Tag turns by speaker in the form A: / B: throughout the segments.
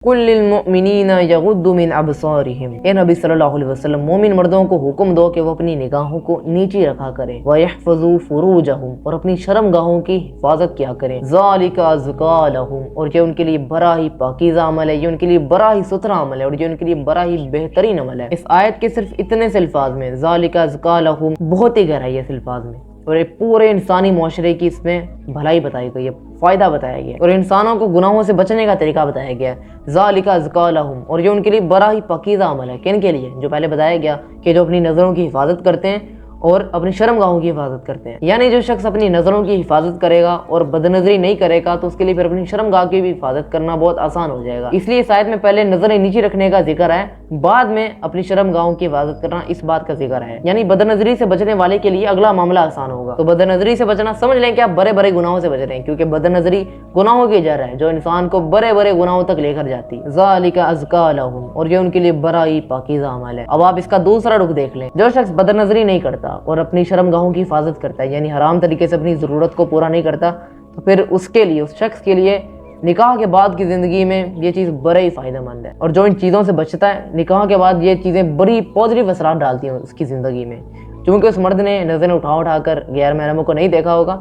A: कुल लिलमुमिनीना यगुद्दु मिन अबसारिहिम, ए नबी सल्लल्लाहु अलैहि वसल्लम मोमिन मर्दों को हुक्म दो कि वो अपनी निगाहों को नीची रखा करें, व यहफज़ू फुरूजहुम, और अपनी शर्मगाहों की हिफाजत किया करें, ज़ालिका अज़का लहुम, और ये उनके लिए बड़ा ही पाकीज़ा अमल है, ये उनके लिए बड़ा ही सुथरा अमल है, और ये उनके लिए बड़ा ही बेहतरीन अमल है। इस आयत के सिर्फ इतने से अल्फाज में ज़ालिका अज़का लहुम बहुत ही गहराई है इस अल्फाज में, और एक पूरे इंसानी माशरे की इसमें भलाई बताई गई है, फ़ायदा बताया गया और इंसानों को गुनाहों से बचने का तरीका बताया गया है। ज़ालिका अज़का लहुम, और ये उनके लिए बड़ा ही पाकीज़ा अमल है। किन के लिए? जो पहले बताया गया कि जो अपनी नज़रों की हिफाजत करते हैं और अपनी शर्मगाहों की हिफाजत करते हैं। यानी जो शख्स अपनी नज़रों की हिफाजत करेगा और बदनज़री नहीं करेगा तो उसके लिए फिर अपनी शर्मगाह की भी हिफाजत करना बहुत आसान हो जाएगा। इसलिए इस आयत में पहले नज़रें नीचे रखने का जिक्र है, बाद में अपनी शर्मगाहों की हिफाजत करना इस बात का जिक्र है। यानी बदनज़री से बचने वाले के लिए अगला मामला आसान होगा। तो बदनज़री से बचना समझ लें कि आप बड़े बड़े गुनाहों से बच रहे हैं, क्योंकि बदनज़री गुनाहों की जड़ है जो इंसान को बड़े बड़े गुनाहों तक लेकर जाती है। ज़ालिका अज़का लहुम, और ये उनके लिए बड़ा ही पाकीज़ा अमल है। अब आप इसका दूसरा रुख देख लें। जो शख्स बदनज़री नहीं करता और अपनी शर्मगाहों की हिफाजत करता है, यानी हराम तरीके से अपनी ज़रूरत को पूरा नहीं करता, तो फिर उसके लिए, उस शख्स के लिए निकाह के बाद की ज़िंदगी में ये चीज़ बड़े ही फ़ायदेमंद है। और जो इन चीज़ों से बचता है, निकाह के बाद ये चीज़ें बड़ी पॉजिटिव असरात डालती हैं उसकी ज़िंदगी में। क्योंकि उस मर्द ने नज़रें उठा कर गैर महरमों को नहीं देखा होगा,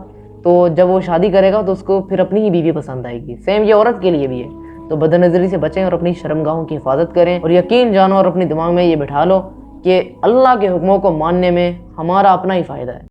A: तो जब वो शादी करेगा तो उसको फिर अपनी ही बीवी पसंद आएगी। सेम ये औरत के लिए भी है। तो बदनज़री से बचें और अपनी शर्मगाहों की हिफाजत करें, और यकीन जानो और अपने दिमाग में ये बिठा लो कि अल्लाह के हुक्मों को मानने में हमारा अपना ही फ़ायदा है।